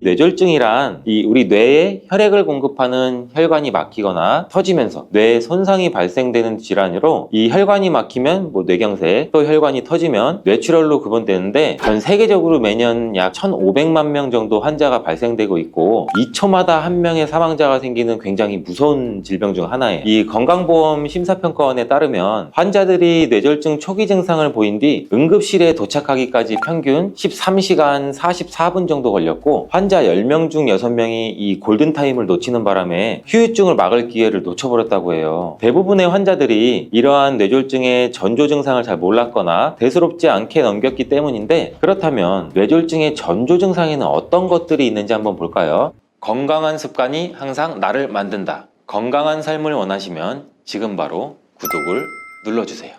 뇌졸중이란 우리 뇌에 혈액을 공급하는 혈관이 막히거나 터지면서 뇌에 손상이 발생되는 질환으로, 이 혈관이 막히면 뇌경색, 또 혈관이 터지면 뇌출혈로 구분되는데, 전 세계적으로 매년 약 1,500만 명 정도 환자가 발생되고 있고 2초마다 한 명의 사망자가 생기는 굉장히 무서운 질병 중 하나예요. 이 건강보험 심사평가원에 따르면 환자들이 뇌졸중 초기 증상을 보인 뒤 응급실에 도착하기까지 평균 13시간 44분 정도 걸렸고, 환자 10명 중 6명이 이 골든타임을 놓치는 바람에 후유증을 막을 기회를 놓쳐버렸다고 해요. 대부분의 환자들이 이러한 뇌졸중의 전조 증상을 잘 몰랐거나 대수롭지 않게 넘겼기 때문인데, 그렇다면 뇌졸중의 전조 증상에는 어떤 것들이 있는지 한번 볼까요? 건강한 습관이 항상 나를 만든다. 건강한 삶을 원하시면 지금 바로 구독을 눌러주세요.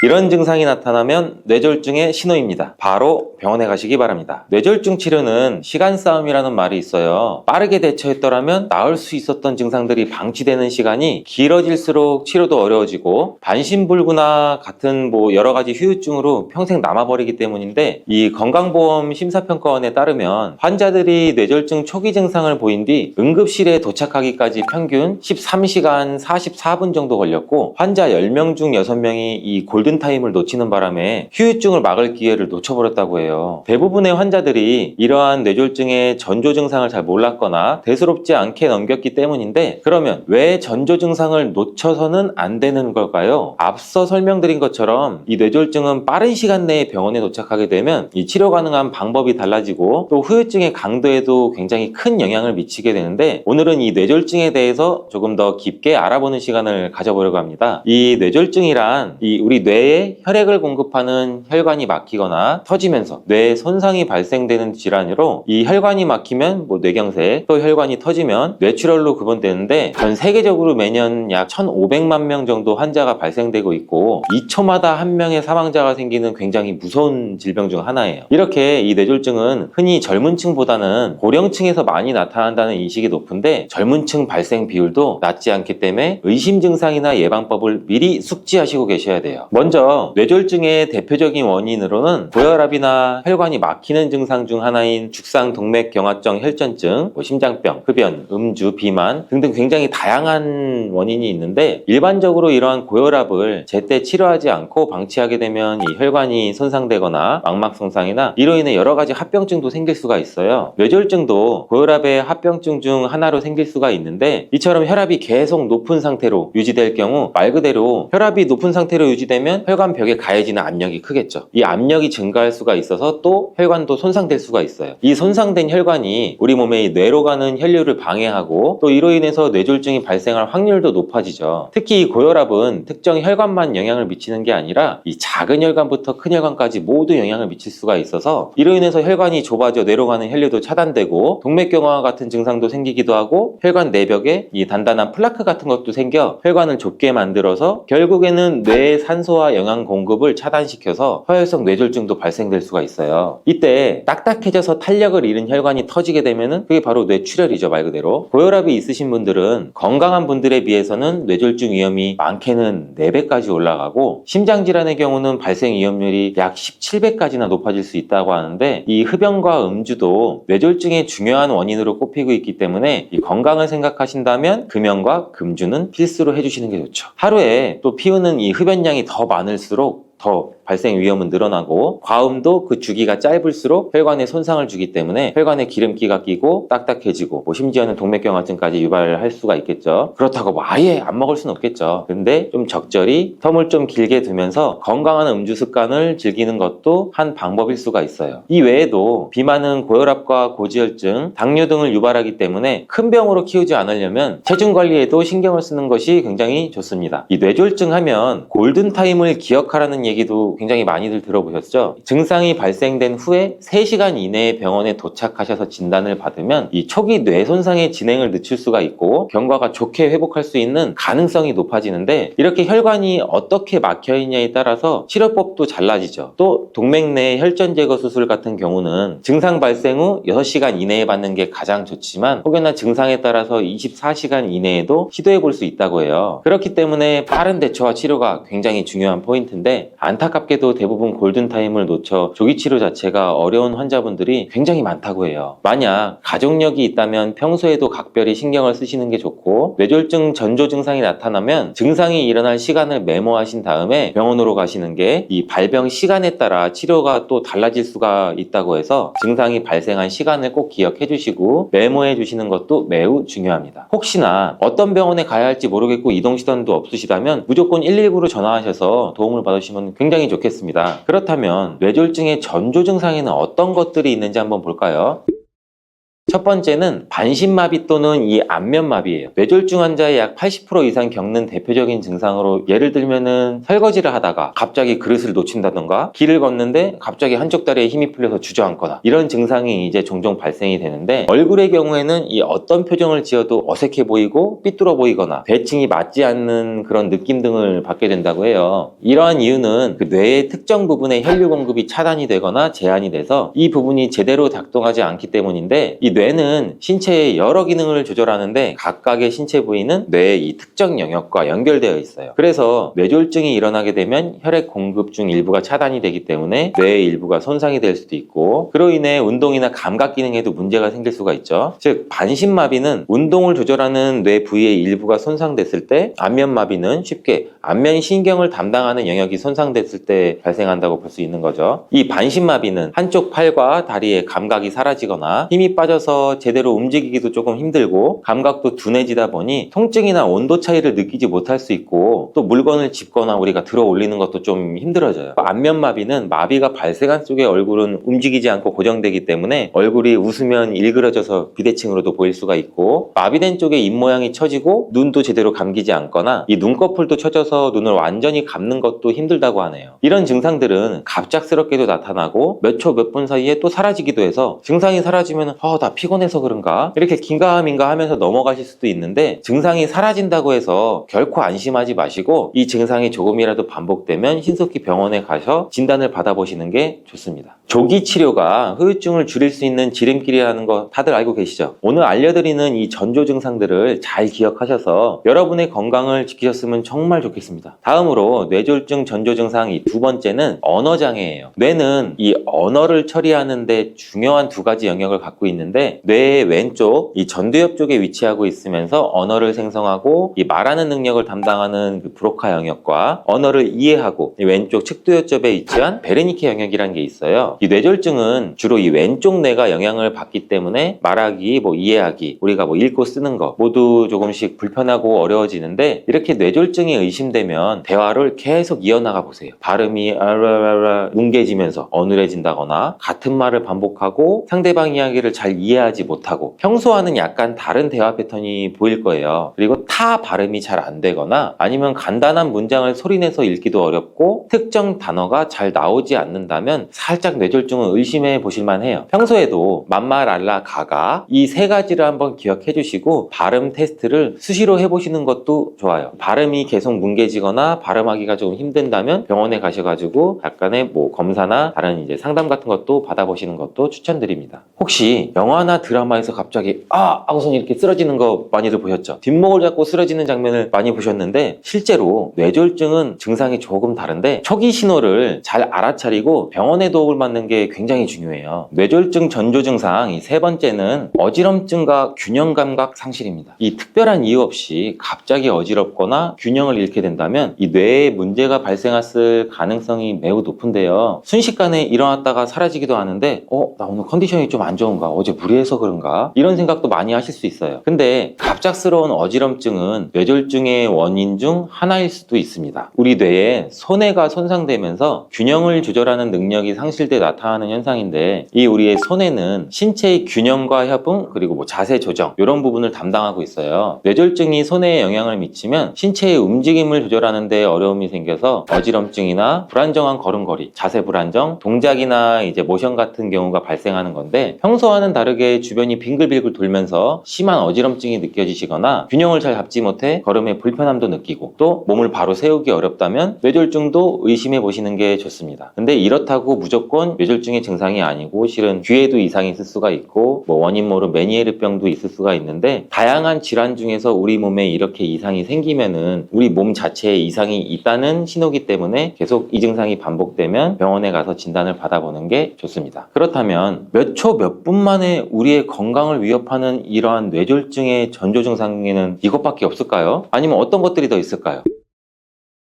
이런 증상이 나타나면 뇌졸중의 신호입니다. 바로 병원에 가시기 바랍니다. 뇌졸중 치료는 시간 싸움이라는 말이 있어요. 빠르게 대처했더라면 나을 수 있었던 증상들이 방치되는 시간이 길어질수록 치료도 어려워지고, 반신불구나 같은 여러 가지 후유증으로 평생 남아버리기 때문인데, 이 건강보험 심사평가원에 따르면 환자들이 뇌졸중 초기 증상을 보인 뒤 응급실에 도착하기까지 평균 13시간 44분 정도 걸렸고, 환자 10명 중 6명이 이 골든타임을 놓치는 바람에 후유증을 막을 기회를 놓쳐버렸다고 해요. 대부분의 환자들이 이러한 뇌졸중의 전조 증상을 잘 몰랐거나 대수롭지 않게 넘겼기 때문인데, 그러면 왜 전조 증상을 놓쳐서는 안 되는 걸까요? 앞서 설명드린 것처럼 이 뇌졸중은 빠른 시간 내에 병원에 도착하게 되면 이 치료 가능한 방법이 달라지고, 또 후유증의 강도에도 굉장히 큰 영향을 미치게 되는데, 오늘은 이 뇌졸중에 대해서 조금 더 깊게 알아보는 시간을 가져보려고 합니다. 이 뇌졸중이란 우리 뇌에 혈액을 공급하는 혈관이 막히거나 터지면서 뇌에 손상이 발생되는 질환으로, 이 혈관이 막히면 뇌경색, 또 혈관이 터지면 뇌출혈로 구분되는데, 전 세계적으로 매년 약 1,500만 명 정도 환자가 발생되고 있고 2초마다 한 명의 사망자가 생기는 굉장히 무서운 질병 중 하나예요. 이렇게 이 뇌졸중은 흔히 젊은 층보다는 고령층에서 많이 나타난다는 인식이 높은데, 젊은 층 발생 비율도 낮지 않기 때문에 의심 증상이나 예방법을 미리 숙지하시고 계셔야 돼요. 먼저 뇌졸중의 대표적인 원인으로는 고혈압이나 혈관이 막히는 증상 중 하나인 죽상동맥경화증 혈전증, 심장병, 흡연, 음주, 비만 등등 굉장히 다양한 원인이 있는데, 일반적으로 이러한 고혈압을 제때 치료하지 않고 방치하게 되면 이 혈관이 손상되거나 망막 손상이나 이로 인해 여러 가지 합병증도 생길 수가 있어요. 뇌졸중도 고혈압의 합병증 중 하나로 생길 수가 있는데, 이처럼 혈압이 계속 높은 상태로 유지될 경우, 말 그대로 혈압이 높은 상태로 유지되면 혈관벽에 가해지는 압력이 크겠죠. 이 압력이 증가할 수가 있어서 또 혈관도 손상될 수가 있어요. 이 손상된 혈관이 우리 몸의 뇌로 가는 혈류를 방해하고, 또 이로 인해서 뇌졸중이 발생할 확률도 높아지죠. 특히 이 고혈압은 특정 혈관만 영향을 미치는 게 아니라 이 작은 혈관부터 큰 혈관까지 모두 영향을 미칠 수가 있어서, 이로 인해서 혈관이 좁아져 뇌로 가는 혈류도 차단되고 동맥경화 같은 증상도 생기기도 하고, 혈관 내벽에 이 단단한 플라크 같은 것도 생겨 혈관을 좁게 만들어서 결국에는 뇌의 산소와 영양 공급을 차단시켜서 허혈성 뇌졸중도 발생될 수가 있어요. 이때 딱딱해져서 탄력을 잃은 혈관이 터지게 되면은 그게 바로 뇌출혈이죠, 말 그대로. 고혈압이 있으신 분들은 건강한 분들에 비해서는 뇌졸중 위험이 많게는 4배까지 올라가고, 심장질환의 경우는 발생 위험률이 약 17배까지나 높아질 수 있다고 하는데, 이 흡연과 음주도 뇌졸중의 중요한 원인으로 꼽히고 있기 때문에 이 건강을 생각하신다면 금연과 금주는 필수로 해주시는 게 좋죠. 하루에 또 피우는 이 흡연량이 더 많을수록 더 발생 위험은 늘어나고, 과음도 그 주기가 짧을수록 혈관에 손상을 주기 때문에 혈관에 기름기가 끼고 딱딱해지고, 심지어는 동맥경화증까지 유발할 수가 있겠죠. 그렇다고 아예 안 먹을 수는 없겠죠. 근데 좀 적절히 텀을 좀 길게 두면서 건강한 음주 습관을 즐기는 것도 한 방법일 수가 있어요. 이 외에도 비만은 고혈압과 고지혈증, 당뇨 등을 유발하기 때문에 큰 병으로 키우지 않으려면 체중 관리에도 신경을 쓰는 것이 굉장히 좋습니다. 이 뇌졸중 하면 골든타임을 기억하라는 얘기도 굉장히 많이들 들어보셨죠? 증상이 발생된 후에 3시간 이내에 병원에 도착하셔서 진단을 받으면 이 초기 뇌 손상의 진행을 늦출 수가 있고, 경과가 좋게 회복할 수 있는 가능성이 높아지는데, 이렇게 혈관이 어떻게 막혀 있냐에 따라서 치료법도 달라지죠. 또 동맥 내 혈전 제거 수술 같은 경우는 증상 발생 후 6시간 이내에 받는 게 가장 좋지만, 혹여나 증상에 따라서 24시간 이내에도 시도해 볼 수 있다고 해요. 그렇기 때문에 빠른 대처와 치료가 굉장히 중요한 포인트인데, 안타깝게도 안타깝게도 대부분 골든타임을 놓쳐 조기치료 자체가 어려운 환자분들이 굉장히 많다고 해요. 만약 가족력이 있다면 평소에도 각별히 신경을 쓰시는 게 좋고, 뇌졸중 전조 증상이 나타나면 증상이 일어날 시간을 메모하신 다음에 병원으로 가시는 게 이 발병 시간에 따라 치료가 또 달라질 수가 있다고 해서 증상이 발생한 시간을 꼭 기억해 주시고 메모해 주시는 것도 매우 중요합니다. 혹시나 어떤 병원에 가야 할지 모르겠고 이동 수단도 없으시다면 무조건 119로 전화하셔서 도움을 받으시면 굉장히 좋겠습니다. 그렇다면 뇌졸중의 전조 증상에는 어떤 것들이 있는지 한번 볼까요? 첫 번째는 반신마비 또는 이 안면마비예요. 뇌졸중 환자의 약 80% 이상 겪는 대표적인 증상으로, 예를 들면은 설거지를 하다가 갑자기 그릇을 놓친다던가, 길을 걷는데 갑자기 한쪽 다리에 힘이 풀려서 주저앉거나, 이런 증상이 이제 종종 발생이 되는데, 얼굴의 경우에는 이 어떤 표정을 지어도 어색해 보이고 삐뚤어 보이거나 대칭이 맞지 않는 그런 느낌 등을 받게 된다고 해요. 이러한 이유는 그 뇌의 특정 부분의 혈류 공급이 차단이 되거나 제한이 돼서 이 부분이 제대로 작동하지 않기 때문인데, 이 뇌는 신체의 여러 기능을 조절하는데 각각의 신체 부위는 뇌의 이 특정 영역과 연결되어 있어요. 그래서 뇌졸중이 일어나게 되면 혈액 공급 중 일부가 차단이 되기 때문에 뇌의 일부가 손상이 될 수도 있고, 그로 인해 운동이나 감각 기능에도 문제가 생길 수가 있죠. 즉 반신마비는 운동을 조절하는 뇌 부위의 일부가 손상됐을 때, 안면마비는 쉽게 안면 신경을 담당하는 영역이 손상됐을 때 발생한다고 볼 수 있는 거죠. 이 반신마비는 한쪽 팔과 다리의 감각이 사라지거나 힘이 빠져서 제대로 움직이기도 조금 힘들고 감각도 둔해지다 보니 통증이나 온도 차이를 느끼지 못할 수 있고, 또 물건을 짚거나 우리가 들어 올리는 것도 좀 힘들어져요. 안면마비는 마비가 발생한 쪽의 얼굴은 움직이지 않고 고정되기 때문에 얼굴이 웃으면 일그러져서 비대칭으로도 보일 수가 있고, 마비된 쪽의 입모양이 처지고 눈도 제대로 감기지 않거나 이 눈꺼풀도 처져서 눈을 완전히 감는 것도 힘들다고 하네요. 이런 증상들은 갑작스럽게도 나타나고 몇 초 몇 분 사이에 또 사라지기도 해서, 증상이 사라지면 나 피곤해서 그런가? 이렇게 긴가민가 하면서 넘어가실 수도 있는데, 증상이 사라진다고 해서 결코 안심하지 마시고 이 증상이 조금이라도 반복되면 신속히 병원에 가서 진단을 받아보시는 게 좋습니다. 조기 치료가 후유증을 줄일 수 있는 지름길이라는 거 다들 알고 계시죠? 오늘 알려드리는 이 전조 증상들을 잘 기억하셔서 여러분의 건강을 지키셨으면 정말 좋겠습니다. 다음으로 뇌졸중 전조 증상 이 두 번째는 언어장애예요. 뇌는 이 언어를 처리하는데 중요한 두 가지 영역을 갖고 있는데, 뇌의 왼쪽 이 전두엽 쪽에 위치하고 있으면서 언어를 생성하고 이 말하는 능력을 담당하는 그 브로카 영역과 언어를 이해하고 이 왼쪽 측두엽 쪽에 위치한 베르니케 영역이라는 게 있어요. 이 뇌졸중은 주로 이 왼쪽 뇌가 영향을 받기 때문에 말하기, 이해하기, 우리가 읽고 쓰는 거 모두 조금씩 불편하고 어려워지는데, 이렇게 뇌졸중이 의심되면 대화를 계속 이어나가 보세요. 발음이 뭉개지면서 어눌해진다거나 같은 말을 반복하고 상대방 이야기를 잘 이해하지 못하고 평소와는 약간 다른 대화 패턴이 보일 거예요. 그리고 타 발음이 잘 안 되거나, 아니면 간단한 문장을 소리내서 읽기도 어렵고 특정 단어가 잘 나오지 않는다면 살짝 뇌졸중을 의심해 보실만 해요. 평소에도 맘마, 랄라, 가가 이 세 가지를 한번 기억해 주시고 발음 테스트를 수시로 해보시는 것도 좋아요. 발음이 계속 뭉개지거나 발음하기가 좀 힘든다면 병원에 가셔가지고 약간의 검사나 다른 이제 상담 같은 것도 받아보시는 것도 추천드립니다. 혹시 영화나 드라마에서 갑자기 하고서 이렇게 쓰러지는 거 많이들 보셨죠? 뒷목을 잡고 쓰러지는 장면을 많이 보셨는데, 실제로 뇌졸중은 증상이 조금 다른데 초기 신호를 잘 알아차리고 병원에 도움을 받는 게 굉장히 중요해요. 뇌졸중 전조 증상 이 세 번째는 어지럼증과 균형 감각 상실입니다. 이 특별한 이유 없이 갑자기 어지럽거나 균형을 잃게 된다면 이 뇌에 문제가 발생했을 가능성이 매우 높은데요. 순식간에 일어났다가 사라지기도 하는데 나 오늘 컨디션이 좀 안 좋은가? 어제 무리해서 그런가? 이런 생각도 많이 하실 수 있어요. 근데 갑작스러운 어지럼증은 뇌졸중의 원인 중 하나일 수도 있습니다. 우리 뇌에 손해가 손상되면서 균형을 조절하는 능력이 상실돼 나타나는 현상인데, 이 우리의 손해는 신체의 균형과 협응, 그리고 자세 조정 이런 부분을 담당하고 있어요. 뇌졸중이 손해에 영향을 미치면 신체의 움직임을 조절하는 데 어려움이 생겨서 어지럼증이나 불안정한 걸음걸이, 자세 불안정, 동작이나 이제 모션 같은 경우가 발생하는 건데, 있는데 평소와는 다르게 주변이 빙글빙글 돌면서 심한 어지럼증이 느껴지시거나 균형을 잘 잡지 못해 걸음에 불편함도 느끼고 또 몸을 바로 세우기 어렵다면 뇌졸중도 의심해 보시는 게 좋습니다. 근데 이렇다고 무조건 뇌졸중의 증상이 아니고 실은 귀에도 이상이 있을 수가 있고 원인 모를 메니에르병도 있을 수가 있는데 다양한 질환 중에서 우리 몸에 이렇게 이상이 생기면은 우리 몸 자체에 이상이 있다는 신호기 때문에 계속 이 증상이 반복되면 병원에 가서 진단을 받아보는 게 좋습니다. 그렇다면 몇 초 몇 분 만에 우리의 건강을 위협하는 이러한 뇌졸중의 전조 증상에는 이것밖에 없을까요? 아니면 어떤 것들이 더 있을까요?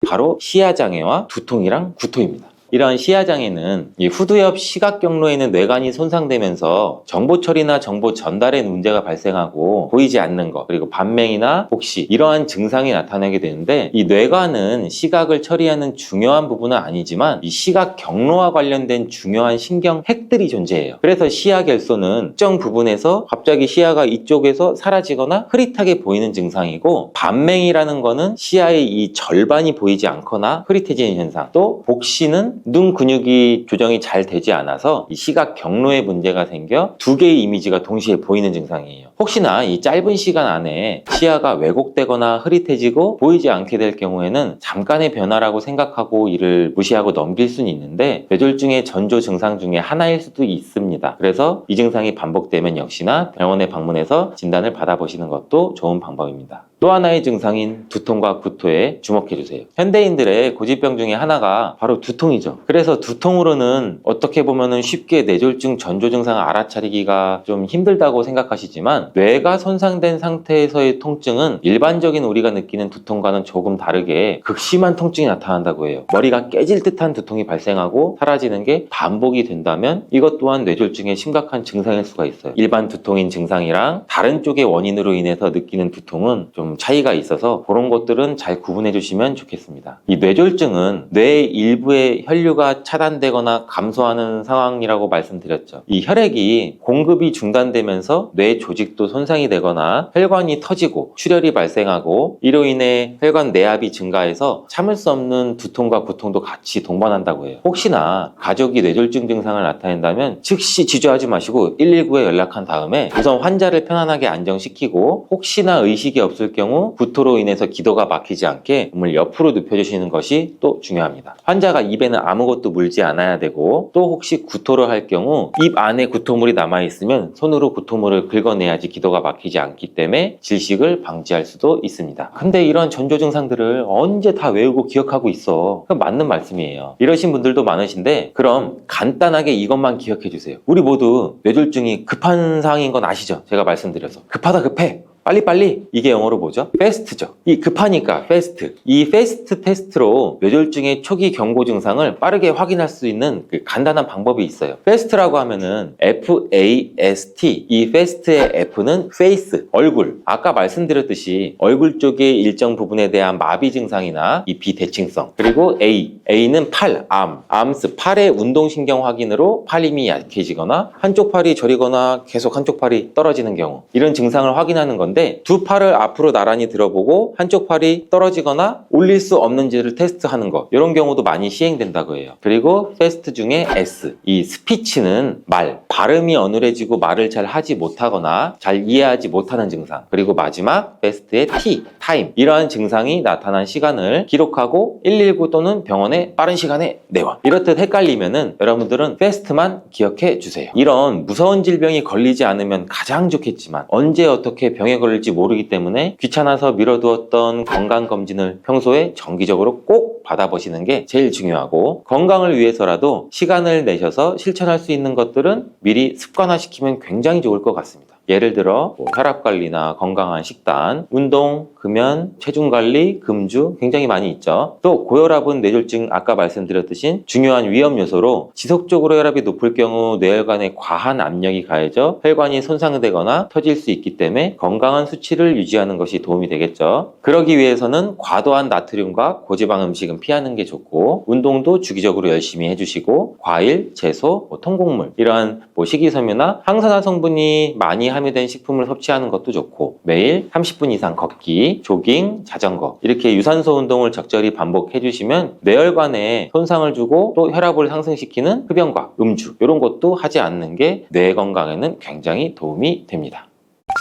바로 시야장애와 두통이랑 구토입니다. 이러한 시야장애는 이 후두 옆 시각 경로에 있는 뇌관이 손상되면서 정보 처리나 정보 전달에 문제가 발생하고 보이지 않는 것, 그리고 반맹이나 복시 이러한 증상이 나타나게 되는데 이 뇌관은 시각을 처리하는 중요한 부분은 아니지만 이 시각 경로와 관련된 중요한 신경 핵들이 존재해요. 그래서 시야 결손은 특정 부분에서 갑자기 시야가 이쪽에서 사라지거나 흐릿하게 보이는 증상이고, 반맹이라는 거는 시야의 이 절반이 보이지 않거나 흐릿해지는 현상, 또 복시는 눈 근육이 조정이 잘 되지 않아서 이 시각 경로에 문제가 생겨 두 개의 이미지가 동시에 보이는 증상이에요. 혹시나 이 짧은 시간 안에 시야가 왜곡되거나 흐릿해지고 보이지 않게 될 경우에는 잠깐의 변화라고 생각하고 이를 무시하고 넘길 수는 있는데 뇌졸중의 전조 증상 중에 하나일 수도 있습니다. 그래서 이 증상이 반복되면 역시나 병원에 방문해서 진단을 받아보시는 것도 좋은 방법입니다. 또 하나의 증상인 두통과 구토에 주목해주세요. 현대인들의 고질병 중에 하나가 바로 두통이죠. 그래서 두통으로는 어떻게 보면 쉽게 뇌졸중 전조 증상을 알아차리기가 좀 힘들다고 생각하시지만, 뇌가 손상된 상태에서의 통증은 일반적인 우리가 느끼는 두통과는 조금 다르게 극심한 통증이 나타난다고 해요. 머리가 깨질 듯한 두통이 발생하고 사라지는 게 반복이 된다면 이것 또한 뇌졸중의 심각한 증상일 수가 있어요. 일반 두통인 증상이랑 다른 쪽의 원인으로 인해서 느끼는 두통은 좀 차이가 있어서 그런 것들은 잘 구분해 주시면 좋겠습니다. 이 뇌졸중은 뇌의 일부의 혈류가 차단되거나 감소하는 상황이라고 말씀드렸죠. 이 혈액이 공급이 중단되면서 뇌 조직도 손상이 되거나 혈관이 터지고 출혈이 발생하고 이로 인해 혈관 내압이 증가해서 참을 수 없는 두통과 구통도 같이 동반한다고 해요. 혹시나 가족이 뇌졸중 증상을 나타낸다면 즉시 지조하지 마시고 119에 연락한 다음에 우선 환자를 편안하게 안정시키고, 혹시나 의식이 없을 경우 구토로 인해서 기도가 막히지 않게 몸을 옆으로 눕혀주시는 것이 또 중요합니다. 환자가 입에는 아무것도 물지 않아야 되고, 또 혹시 구토를 할 경우 입 안에 구토물이 남아있으면 손으로 구토물을 긁어내야지 기도가 막히지 않기 때문에 질식을 방지할 수도 있습니다. 근데 이런 전조 증상들을 언제 다 외우고 기억하고 있어? 그건 맞는 말씀이에요. 이러신 분들도 많으신데, 그럼 간단하게 이것만 기억해 주세요. 우리 모두 뇌졸중이 급한 상황인 건 아시죠? 제가 말씀드려서 급하다 급해 빨리빨리, 이게 영어로 뭐죠? 패스트죠. 이 급하니까 패스트. 이 패스트 테스트로 뇌졸중의 초기 경고 증상을 빠르게 확인할 수 있는 그 간단한 방법이 있어요. 패스트라고 하면은 FAST. 이 패스트의 F는 face, 얼굴. 아까 말씀드렸듯이 얼굴 쪽의 일정 부분에 대한 마비 증상이나 이 비대칭성. 그리고 A는 팔, arms. 팔의 운동신경 확인으로 팔 힘이 약해지거나 한쪽 팔이 저리거나 계속 한쪽 팔이 떨어지는 경우, 이런 증상을 확인하는 건데, 두 팔을 앞으로 나란히 들어보고 한쪽 팔이 떨어지거나 올릴 수 없는지를 테스트하는 것, 이런 경우도 많이 시행된다고 해요. 그리고 패스트 중에 S, 이 스피치는 말, 발음이 어눌해지고 말을 잘 하지 못하거나 잘 이해하지 못하는 증상. 그리고 마지막 패스트의 T, 타임, 이러한 증상이 나타난 시간을 기록하고 119 또는 병원에 빠른 시간에 내원. 이렇듯 헷갈리면은 여러분들은 패스트만 기억해 주세요. 이런 무서운 질병이 걸리지 않으면 가장 좋겠지만 언제 어떻게 병에 걸릴지 모르기 때문에 귀찮아서 미뤄두었던 건강검진을 평소에 정기적으로 꼭 받아보시는 게 제일 중요하고, 건강을 위해서라도 시간을 내셔서 실천할 수 있는 것들은 미리 습관화시키면 굉장히 좋을 것 같습니다. 예를 들어 혈압관리나 건강한 식단, 운동, 금연, 체중관리, 금주 굉장히 많이 있죠. 또 고혈압은 뇌졸중 아까 말씀드렸듯이 중요한 위험 요소로 지속적으로 혈압이 높을 경우 뇌혈관에 과한 압력이 가해져 혈관이 손상되거나 터질 수 있기 때문에 건강한 수치를 유지하는 것이 도움이 되겠죠. 그러기 위해서는 과도한 나트륨과 고지방 음식은 피하는 게 좋고, 운동도 주기적으로 열심히 해주시고, 과일, 채소, 통곡물, 이러한 식이섬유나 항산화 성분이 많이 함유된 식품을 섭취하는 것도 좋고, 매일 30분 이상 걷기, 조깅, 자전거 이렇게 유산소 운동을 적절히 반복해 주시면 뇌혈관에 손상을 주고 또 혈압을 상승시키는 흡연과 음주 이런 것도 하지 않는 게 뇌 건강에는 굉장히 도움이 됩니다.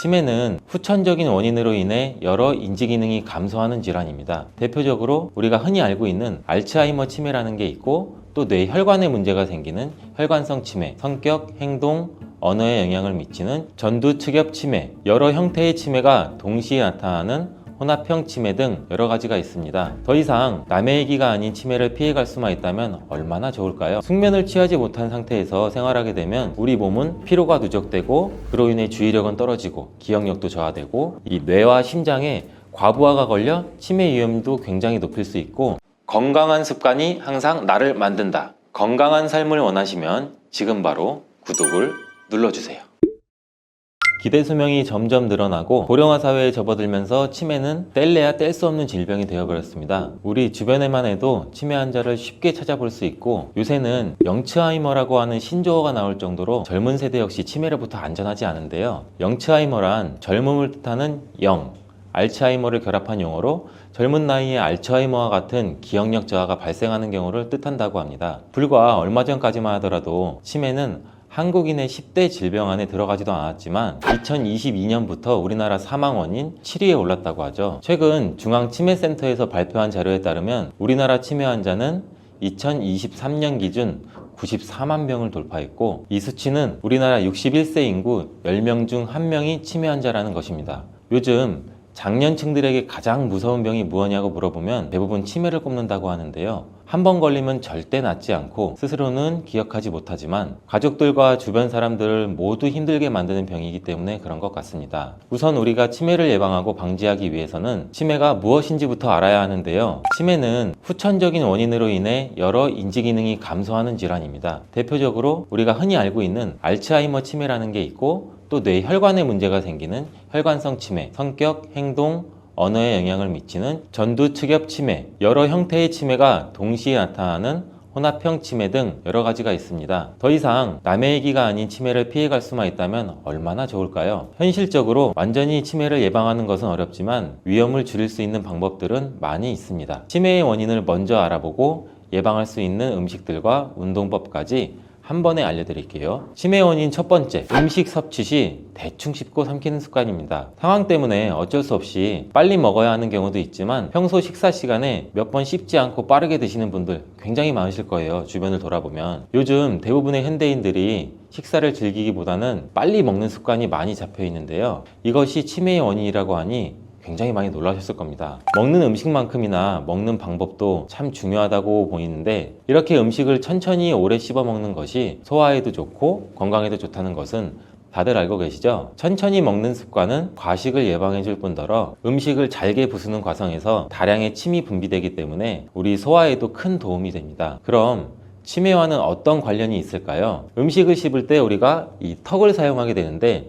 치매는 후천적인 원인으로 인해 여러 인지 기능이 감소하는 질환입니다. 대표적으로 우리가 흔히 알고 있는 알츠하이머 치매라는 게 있고, 또 뇌혈관에 문제가 생기는 혈관성 치매, 성격, 행동, 언어에 영향을 미치는 전두축엽 치매, 여러 형태의 치매가 동시에 나타나는 혼합형 치매 등 여러 가지가 있습니다. 더 이상 남의 얘기가 아닌 치매를 피해갈 수만 있다면 얼마나 좋을까요? 숙면을 취하지 못한 상태에서 생활하게 되면 우리 몸은 피로가 누적되고, 그로 인해 주의력은 떨어지고 기억력도 저하되고, 이 뇌와 심장에 과부하가 걸려 치매 위험도 굉장히 높일 수 있고, 건강한 습관이 항상 나를 만든다. 건강한 삶을 원하시면 지금 바로 구독을 눌러주세요. 기대 수명이 점점 늘어나고 고령화 사회에 접어들면서 치매는 뗄래야 뗄 수 없는 질병이 되어버렸습니다. 우리 주변에만 해도 치매 환자를 쉽게 찾아볼 수 있고, 요새는 영츠하이머라고 하는 신조어가 나올 정도로 젊은 세대 역시 치매로부터 안전하지 않은데요. 영츠하이머란 젊음을 뜻하는 영, 알츠하이머를 결합한 용어로 젊은 나이에 알츠하이머와 같은 기억력 저하가 발생하는 경우를 뜻한다고 합니다. 불과 얼마 전까지만 하더라도 치매는 한국인의 10대 질병 안에 들어가지도 않았지만 2022년부터 우리나라 사망 원인 7위에 올랐다고 하죠. 최근 중앙치매센터에서 발표한 자료에 따르면 우리나라 치매 환자는 2023년 기준 94만 명을 돌파했고, 이 수치는 우리나라 61세 인구 10명 중 1명이 치매 환자라는 것입니다. 요즘 장년층들에게 가장 무서운 병이 무엇냐고 물어보면 대부분 치매를 꼽는다고 하는데요. 한 번 걸리면 절대 낫지 않고 스스로는 기억하지 못하지만 가족들과 주변 사람들을 모두 힘들게 만드는 병이기 때문에 그런 것 같습니다. 우선 우리가 치매를 예방하고 방지하기 위해서는 치매가 무엇인지부터 알아야 하는데요. 치매는 후천적인 원인으로 인해 여러 인지 기능이 감소하는 질환입니다. 대표적으로 우리가 흔히 알고 있는 알츠하이머 치매라는 게 있고, 또 뇌혈관에 문제가 생기는 혈관성 치매, 성격, 행동, 언어에 영향을 미치는 전두축엽 치매, 여러 형태의 치매가 동시에 나타나는 혼합형 치매 등 여러 가지가 있습니다. 더 이상 남의 얘기가 아닌 치매를 피해갈 수만 있다면 얼마나 좋을까요? 현실적으로 완전히 치매를 예방하는 것은 어렵지만 위험을 줄일 수 있는 방법들은 많이 있습니다. 치매의 원인을 먼저 알아보고 예방할 수 있는 음식들과 운동법까지 한 번에 알려드릴게요. 치매 원인 첫 번째, 음식 섭취 시 대충 씹고 삼키는 습관입니다. 상황 때문에 어쩔 수 없이 빨리 먹어야 하는 경우도 있지만 평소 식사 시간에 몇 번 씹지 않고 빠르게 드시는 분들 굉장히 많으실 거예요. 주변을 돌아보면. 요즘 대부분의 현대인들이 식사를 즐기기보다는 빨리 먹는 습관이 많이 잡혀 있는데요. 이것이 치매의 원인이라고 하니 굉장히 많이 놀라셨을 겁니다. 먹는 음식만큼이나 먹는 방법도 참 중요하다고 보이는데, 이렇게 음식을 천천히 오래 씹어 먹는 것이 소화에도 좋고 건강에도 좋다는 것은 다들 알고 계시죠? 천천히 먹는 습관은 과식을 예방해 줄 뿐더러 음식을 잘게 부수는 과정에서 다량의 침이 분비되기 때문에 우리 소화에도 큰 도움이 됩니다. 그럼 치매와는 어떤 관련이 있을까요? 음식을 씹을 때 우리가 이 턱을 사용하게 되는데,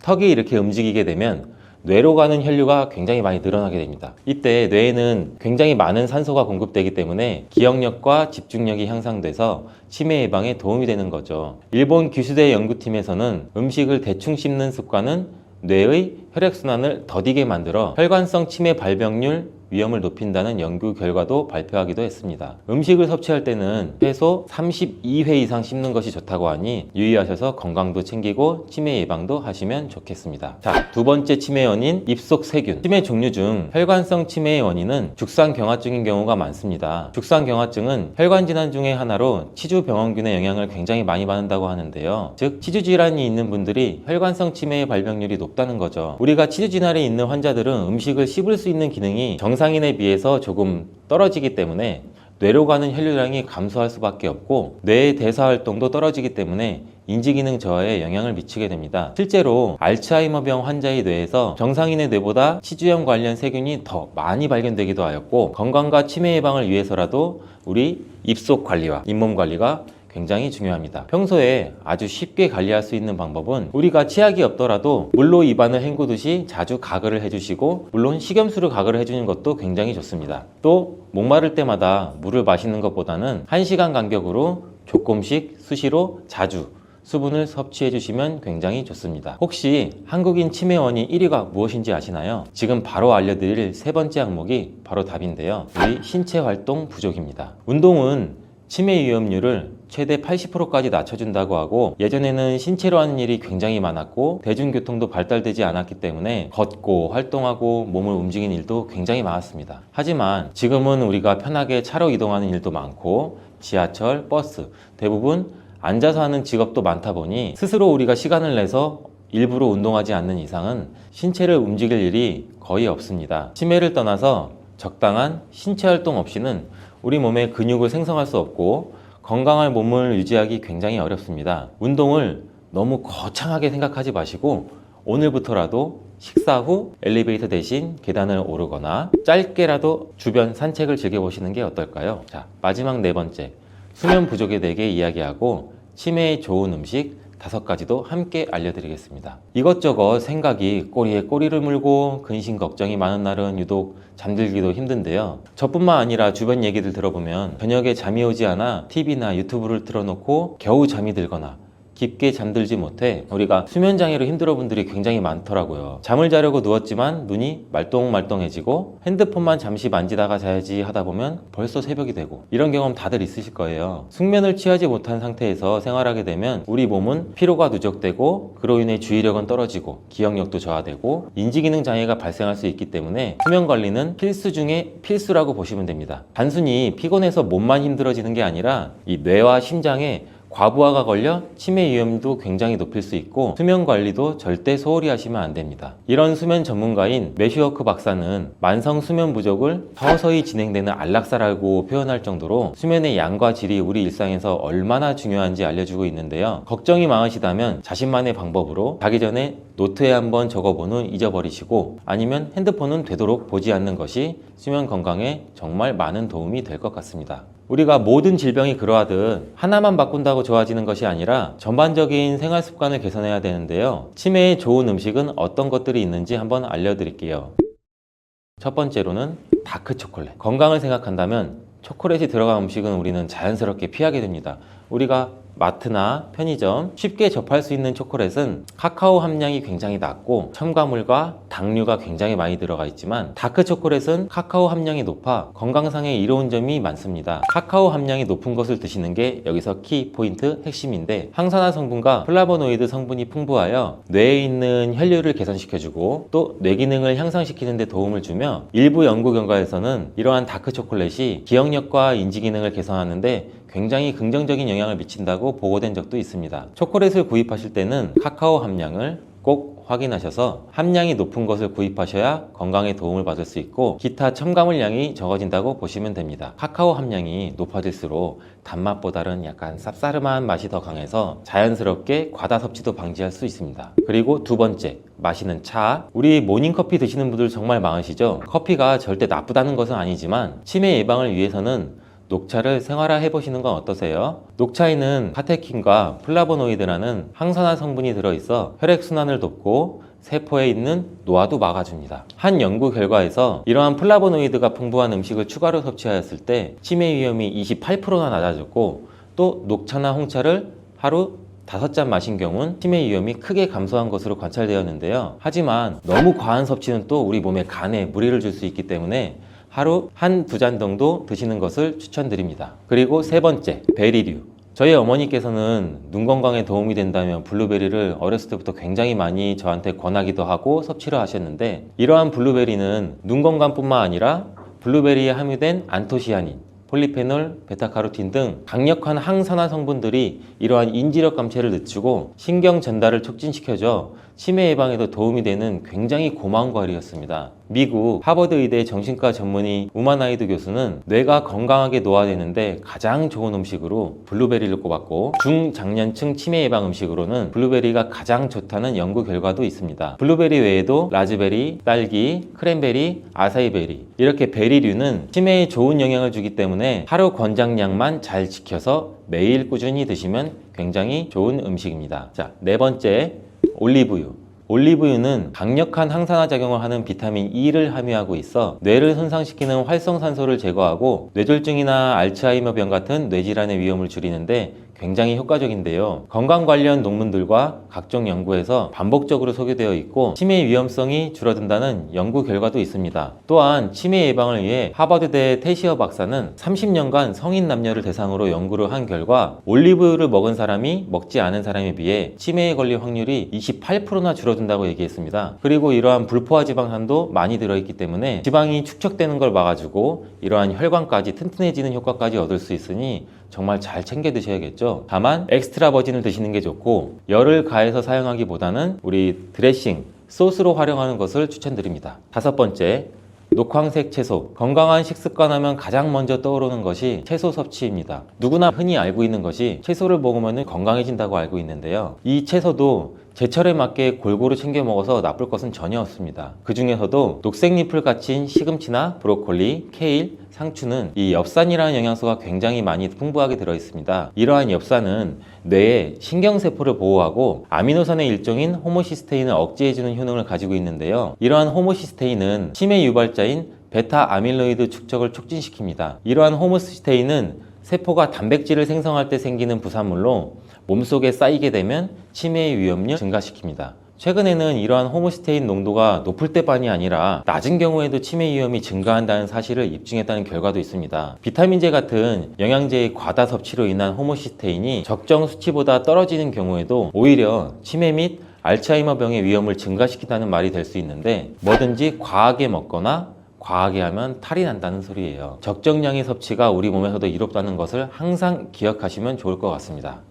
턱이 이렇게 움직이게 되면 뇌로 가는 혈류가 굉장히 많이 늘어나게 됩니다. 이때 뇌에는 굉장히 많은 산소가 공급되기 때문에 기억력과 집중력이 향상돼서 치매 예방에 도움이 되는 거죠. 일본 기수대 연구팀에서는 음식을 대충 씹는 습관은 뇌의 혈액순환을 더디게 만들어 혈관성 치매 발병률 위험을 높인다는 연구 결과도 발표하기도 했습니다. 음식을 섭취할 때는 최소 32회 이상 씹는 것이 좋다고 하니 유의하셔서 건강도 챙기고 치매 예방도 하시면 좋겠습니다. 자, 두 번째 치매 원인, 입속 세균. 치매 종류 중 혈관성 치매의 원인은 죽상경화증인 경우가 많습니다. 죽상경화증은 혈관 질환 중의 하나로 치주병원균의 영향을 굉장히 많이 받는다고 하는데요. 즉, 치주질환이 있는 분들이 혈관성 치매의 발병률이 높다는 거죠. 우리가 치주질환이 있는 환자들은 음식을 씹을 수 있는 기능이 정상인에 비해서 조금 떨어지기 때문에 뇌로 가는 혈류량이 감소할 수밖에 없고, 뇌의 대사 활동도 떨어지기 때문에 인지기능 저하에 영향을 미치게 됩니다. 실제로 알츠하이머병 환자의 뇌에서 정상인의 뇌보다 치주염 관련 세균이 더 많이 발견되기도 하였고, 건강과 치매 예방을 위해서라도 우리 입속 관리와 잇몸 관리가 굉장히 중요합니다. 평소에 아주 쉽게 관리할 수 있는 방법은 우리가 치약이 없더라도 물로 입안을 헹구듯이 자주 가글을 해주시고, 물론 식염수로 가글을 해주는 것도 굉장히 좋습니다. 또 목마를 때마다 물을 마시는 것보다는 1시간 간격으로 조금씩 수시로 자주 수분을 섭취해 주시면 굉장히 좋습니다. 혹시 한국인 치매 원인 1위가 무엇인지 아시나요? 지금 바로 알려드릴 세 번째 항목이 바로 답인데요. 우리 신체 활동 부족입니다. 운동은 치매 위험률을 최대 80%까지 낮춰준다고 하고, 예전에는 신체로 하는 일이 굉장히 많았고 대중교통도 발달되지 않았기 때문에 걷고 활동하고 몸을 움직이는 일도 굉장히 많았습니다. 하지만 지금은 우리가 편하게 차로 이동하는 일도 많고 지하철, 버스, 대부분 앉아서 하는 직업도 많다 보니 스스로 우리가 시간을 내서 일부러 운동하지 않는 이상은 신체를 움직일 일이 거의 없습니다. 치매를 떠나서 적당한 신체 활동 없이는 우리 몸에 근육을 생성할 수 없고 건강한 몸을 유지하기 굉장히 어렵습니다. 운동을 너무 거창하게 생각하지 마시고 오늘부터라도 식사 후 엘리베이터 대신 계단을 오르거나 짧게라도 주변 산책을 즐겨보시는 게 어떨까요? 자, 마지막 네 번째, 수면 부족에 대해 이야기하고 치매에 좋은 음식 5가지도 함께 알려드리겠습니다. 이것저것 생각이 꼬리에 꼬리를 물고 근심 걱정이 많은 날은 유독 잠들기도 힘든데요. 저뿐만 아니라 주변 얘기들 들어보면 저녁에 잠이 오지 않아 TV나 유튜브를 틀어놓고 겨우 잠이 들거나 깊게 잠들지 못해 우리가 수면장애로 힘들어 분들이 굉장히 많더라고요. 잠을 자려고 누웠지만 눈이 말똥말똥해지고 핸드폰만 잠시 만지다가 자야지 하다 보면 벌써 새벽이 되고, 이런 경험 다들 있으실 거예요. 숙면을 취하지 못한 상태에서 생활하게 되면 우리 몸은 피로가 누적되고 그로 인해 주의력은 떨어지고 기억력도 저하되고 인지기능 장애가 발생할 수 있기 때문에 수면 관리는 필수 중에 필수라고 보시면 됩니다. 단순히 피곤해서 몸만 힘들어지는 게 아니라 이 뇌와 심장에 과부하가 걸려 치매 위험도 굉장히 높일 수 있고 수면 관리도 절대 소홀히 하시면 안 됩니다. 이런 수면 전문가인 매슈워크 박사는 만성 수면 부족을 서서히 진행되는 안락사라고 표현할 정도로 수면의 양과 질이 우리 일상에서 얼마나 중요한지 알려주고 있는데요. 걱정이 많으시다면 자신만의 방법으로 자기 전에 노트에 한번 적어본 후 잊어버리시고, 아니면 핸드폰은 되도록 보지 않는 것이 수면 건강에 정말 많은 도움이 될 것 같습니다. 우리가 모든 질병이 그러하듯 하나만 바꾼다고 좋아지는 것이 아니라 전반적인 생활 습관을 개선해야 되는데요. 치매에 좋은 음식은 어떤 것들이 있는지 한번 알려드릴게요. 첫 번째로는 다크 초콜릿. 건강을 생각한다면 초콜릿이 들어간 음식은 우리는 자연스럽게 피하게 됩니다. 우리가 마트나 편의점 쉽게 접할 수 있는 초콜릿은 카카오 함량이 굉장히 낮고 첨가물과 당류가 굉장히 많이 들어가 있지만, 다크 초콜릿은 카카오 함량이 높아 건강상에 이로운 점이 많습니다. 카카오 함량이 높은 것을 드시는 게 여기서 키 포인트 핵심인데, 항산화 성분과 플라보노이드 성분이 풍부하여 뇌에 있는 혈류를 개선시켜주고 또 뇌 기능을 향상시키는 데 도움을 주며, 일부 연구 결과에서는 이러한 다크 초콜릿이 기억력과 인지 기능을 개선하는데 굉장히 긍정적인 영향을 미친다고 보고된 적도 있습니다. 초콜릿을 구입하실 때는 카카오 함량을 꼭 확인하셔서 함량이 높은 것을 구입하셔야 건강에 도움을 받을 수 있고 기타 첨가물량이 적어진다고 보시면 됩니다. 카카오 함량이 높아질수록 단맛보다는 약간 쌉싸름한 맛이 더 강해서 자연스럽게 과다 섭취도 방지할 수 있습니다. 그리고 두 번째, 마시는 차. 우리 모닝커피 드시는 분들 정말 많으시죠? 커피가 절대 나쁘다는 것은 아니지만 치매 예방을 위해서는 녹차를 생활화해 보시는 건 어떠세요? 녹차에는 카테킨과 플라보노이드라는 항산화 성분이 들어있어 혈액순환을 돕고 세포에 있는 노화도 막아줍니다. 한 연구 결과에서 이러한 플라보노이드가 풍부한 음식을 추가로 섭취하였을 때 치매 위험이 28%나 낮아졌고, 또 녹차나 홍차를 하루 5잔 마신 경우는 치매 위험이 크게 감소한 것으로 관찰되었는데요. 하지만 너무 과한 섭취는 또 우리 몸에 간에 무리를 줄 수 있기 때문에 하루 1~2잔 정도 드시는 것을 추천드립니다. 그리고 세 번째, 베리류. 저희 어머니께서는 눈 건강에 도움이 된다면 블루베리를 어렸을 때부터 굉장히 많이 저한테 권하기도 하고 섭취를 하셨는데, 이러한 블루베리는 눈 건강뿐만 아니라 블루베리에 함유된 안토시아닌, 폴리페놀, 베타카로틴 등 강력한 항산화 성분들이 이러한 인지력 감퇴를 늦추고 신경 전달을 촉진시켜줘 치매 예방에도 도움이 되는 굉장히 고마운 과일이었습니다. 미국 하버드 의대 정신과 전문의 우마나이드 교수는 뇌가 건강하게 노화되는데 가장 좋은 음식으로 블루베리를 꼽았고, 중장년층 치매 예방 음식으로는 블루베리가 가장 좋다는 연구 결과도 있습니다. 블루베리 외에도 라즈베리, 딸기, 크랜베리, 아사이베리, 이렇게 베리류는 치매에 좋은 영향을 주기 때문에 하루 권장량만 잘 지켜서 매일 꾸준히 드시면 굉장히 좋은 음식입니다. 자, 네 번째, 올리브유. 올리브유는 강력한 항산화 작용을 하는 비타민 E를 함유하고 있어 뇌를 손상시키는 활성산소를 제거하고 뇌졸중이나 알츠하이머병 같은 뇌질환의 위험을 줄이는데 굉장히 효과적인데요. 건강 관련 논문들과 각종 연구에서 반복적으로 소개되어 있고 치매 위험성이 줄어든다는 연구 결과도 있습니다. 또한 치매 예방을 위해 하버드대 테시어 박사는 30년간 성인 남녀를 대상으로 연구를 한 결과 올리브유를 먹은 사람이 먹지 않은 사람에 비해 치매에 걸릴 확률이 28%나 줄어든다고 얘기했습니다. 그리고 이러한 불포화 지방산도 많이 들어있기 때문에 지방이 축적되는 걸 막아주고 이러한 혈관까지 튼튼해지는 효과까지 얻을 수 있으니 정말 잘 챙겨 드셔야겠죠. 다만 엑스트라 버진을 드시는 게 좋고 열을 가해서 사용하기보다는 우리 드레싱, 소스로 활용하는 것을 추천드립니다. 5번째, 녹황색 채소. 건강한 식습관 하면 가장 먼저 떠오르는 것이 채소 섭취입니다. 누구나 흔히 알고 있는 것이 채소를 먹으면 건강해진다고 알고 있는데요. 이 채소도 제철에 맞게 골고루 챙겨 먹어서 나쁠 것은 전혀 없습니다. 그 중에서도 녹색잎을 갖춘 시금치나 브로콜리, 케일, 상추는 이 엽산이라는 영양소가 굉장히 많이 풍부하게 들어있습니다. 이러한 엽산은 뇌의 신경세포를 보호하고 아미노산의 일종인 호모시스테인을 억제해주는 효능을 가지고 있는데요. 이러한 호모시스테인은 치매 유발자인 베타 아밀로이드 축적을 촉진시킵니다. 이러한 호모시스테인은 세포가 단백질을 생성할 때 생기는 부산물로 몸속에 쌓이게 되면 치매의 위험을 증가시킵니다. 최근에는 이러한 호모시스테인 농도가 높을 때만이 아니라 낮은 경우에도 치매 위험이 증가한다는 사실을 입증했다는 결과도 있습니다. 비타민제 같은 영양제의 과다 섭취로 인한 호모시스테인이 적정 수치보다 떨어지는 경우에도 오히려 치매 및 알츠하이머병의 위험을 증가시킨다는 말이 될 수 있는데 뭐든지 과하게 먹거나 과하게 하면 탈이 난다는 소리예요. 적정량의 섭취가 우리 몸에서도 이롭다는 것을 항상 기억하시면 좋을 것 같습니다.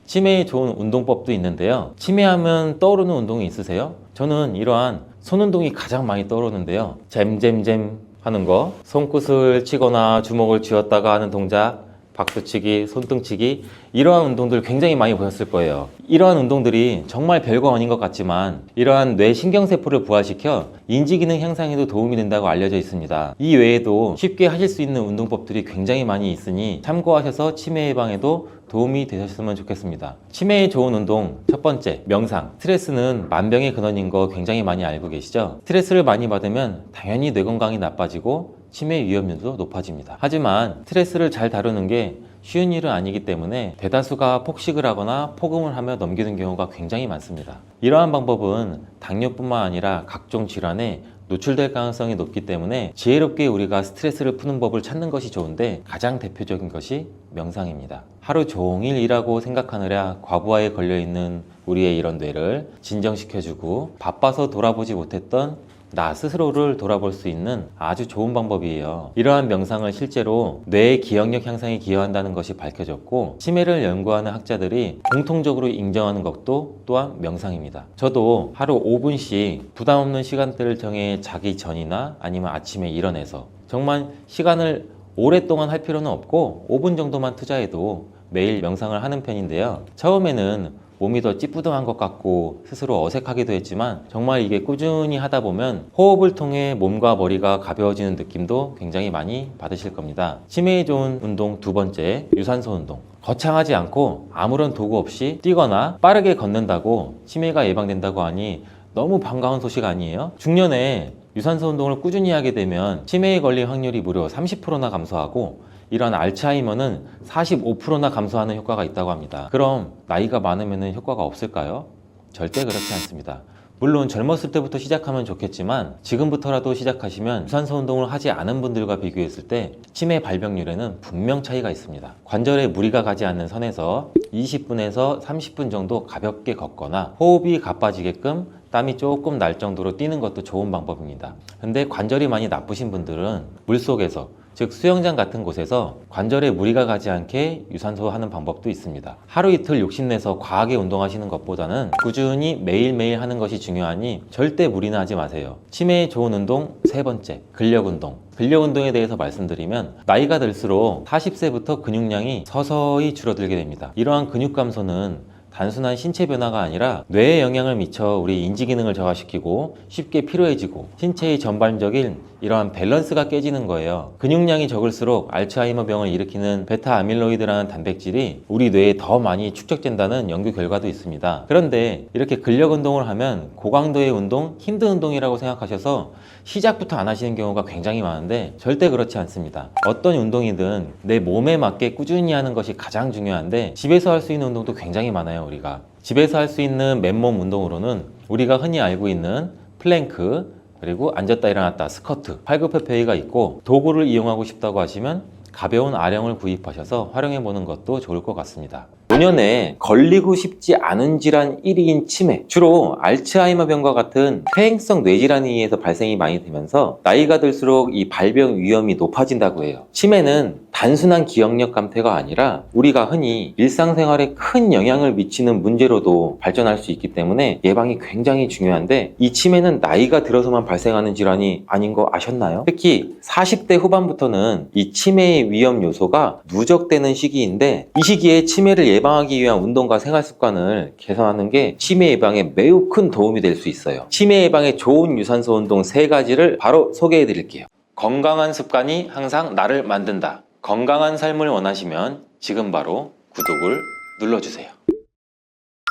치매에 좋은 운동법도 있는데요. 치매하면 떠오르는 운동이 있으세요? 저는 이러한 손 운동이 가장 많이 떠오르는데요. 잼잼잼 하는 거, 손끝을 치거나 주먹을 쥐었다가 하는 동작, 박수치기, 손등치기, 이러한 운동들 굉장히 많이 보셨을 거예요. 이러한 운동들이 정말 별거 아닌 것 같지만 이러한 뇌 신경세포를 부활시켜 인지기능 향상에도 도움이 된다고 알려져 있습니다. 이 외에도 쉽게 하실 수 있는 운동법들이 굉장히 많이 있으니 참고하셔서 치매 예방에도 도움이 되셨으면 좋겠습니다. 치매에 좋은 운동, 첫 번째, 명상. 스트레스는 만병의 근원인 거 굉장히 많이 알고 계시죠? 스트레스를 많이 받으면 당연히 뇌 건강이 나빠지고 치매 위험률도 높아집니다. 하지만 스트레스를 잘 다루는 게 쉬운 일은 아니기 때문에 대다수가 폭식을 하거나 폭음을 하며 넘기는 경우가 굉장히 많습니다. 이러한 방법은 당뇨뿐만 아니라 각종 질환에 노출될 가능성이 높기 때문에 지혜롭게 우리가 스트레스를 푸는 법을 찾는 것이 좋은데 가장 대표적인 것이 명상입니다. 하루 종일 일하고 생각하느라 과부하에 걸려있는 우리의 이런 뇌를 진정시켜주고 바빠서 돌아보지 못했던 나 스스로를 돌아볼 수 있는 아주 좋은 방법이에요. 이러한 명상을 실제로 뇌의 기억력 향상에 기여한다는 것이 밝혀졌고 치매를 연구하는 학자들이 공통적으로 인정하는 것도 또한 명상입니다. 저도 하루 5분씩 부담 없는 시간대를 정해 자기 전이나 아니면 아침에 일어나서 정말 시간을 오랫동안 할 필요는 없고 5분 정도만 투자해도 매일 명상을 하는 편인데요. 처음에는 몸이 더 찌뿌둥한 것 같고 스스로 어색하기도 했지만 정말 이게 꾸준히 하다 보면 호흡을 통해 몸과 머리가 가벼워지는 느낌도 굉장히 많이 받으실 겁니다. 치매에 좋은 운동 2번째, 유산소 운동. 거창하지 않고 아무런 도구 없이 뛰거나 빠르게 걷는다고 치매가 예방된다고 하니 너무 반가운 소식 아니에요? 중년에 유산소 운동을 꾸준히 하게 되면 치매에 걸릴 확률이 무려 30%나 감소하고 이런 알츠하이머는 45%나 감소하는 효과가 있다고 합니다. 그럼 나이가 많으면 효과가 없을까요? 절대 그렇지 않습니다. 물론 젊었을 때부터 시작하면 좋겠지만 지금부터라도 시작하시면 유산소 운동을 하지 않은 분들과 비교했을 때 치매 발병률에는 분명 차이가 있습니다. 관절에 무리가 가지 않는 선에서 20분에서 30분 정도 가볍게 걷거나 호흡이 가빠지게끔 땀이 조금 날 정도로 뛰는 것도 좋은 방법입니다. 근데 관절이 많이 나쁘신 분들은 물속에서 즉 수영장 같은 곳에서 관절에 무리가 가지 않게 유산소 하는 방법도 있습니다. 하루 이틀 욕심내서 과하게 운동하시는 것보다는 꾸준히 매일매일 하는 것이 중요하니 절대 무리는 하지 마세요. 치매에 좋은 운동 3번째, 근력 운동. 근력 운동에 대해서 말씀드리면 나이가 들수록 40세부터 근육량이 서서히 줄어들게 됩니다. 이러한 근육 감소는 단순한 신체 변화가 아니라 뇌에 영향을 미쳐 우리 인지 기능을 저하시키고 쉽게 피로해지고 신체의 전반적인 이러한 밸런스가 깨지는 거예요. 근육량이 적을수록 알츠하이머 병을 일으키는 베타 아밀로이드라는 단백질이 우리 뇌에 더 많이 축적된다는 연구 결과도 있습니다. 그런데 이렇게 근력 운동을 하면 고강도의 운동, 힘든 운동이라고 생각하셔서 시작부터 안 하시는 경우가 굉장히 많은데 절대 그렇지 않습니다. 어떤 운동이든 내 몸에 맞게 꾸준히 하는 것이 가장 중요한데 집에서 할 수 있는 운동도 굉장히 많아요. 우리가 집에서 할 수 있는 맨몸 운동으로는 우리가 흔히 알고 있는 플랭크, 그리고 앉았다 일어났다 스쿼트, 팔굽혀펴기가 있고, 도구를 이용하고 싶다고 하시면 가벼운 아령을 구입하셔서 활용해 보는 것도 좋을 것 같습니다. 노년에 걸리고 싶지 않은 질환 1위인 치매, 주로 알츠하이머병과 같은 퇴행성 뇌질환에 의해서 발생이 많이 되면서 나이가 들수록 이 발병 위험이 높아진다고 해요. 치매는 단순한 기억력 감퇴가 아니라 우리가 흔히 일상생활에 큰 영향을 미치는 문제로도 발전할 수 있기 때문에 예방이 굉장히 중요한데, 이 치매는 나이가 들어서만 발생하는 질환이 아닌 거 아셨나요? 특히 40대 후반부터는 이 치매의 위험 요소가 누적되는 시기인데, 이 시기에 치매를 예방하기 위한 운동과 생활 습관을 개선하는 게 치매 예방에 매우 큰 도움이 될 수 있어요. 치매 예방에 좋은 유산소 운동 3가지를 바로 소개해 드릴게요. 건강한 습관이 항상 나를 만든다. 건강한 삶을 원하시면 지금 바로 구독을 눌러주세요.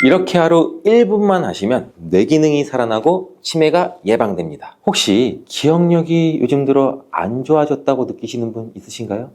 이렇게 하루 1분만 하시면 뇌 기능이 살아나고 치매가 예방됩니다. 혹시 기억력이 요즘 들어 안 좋아졌다고 느끼시는 분 있으신가요?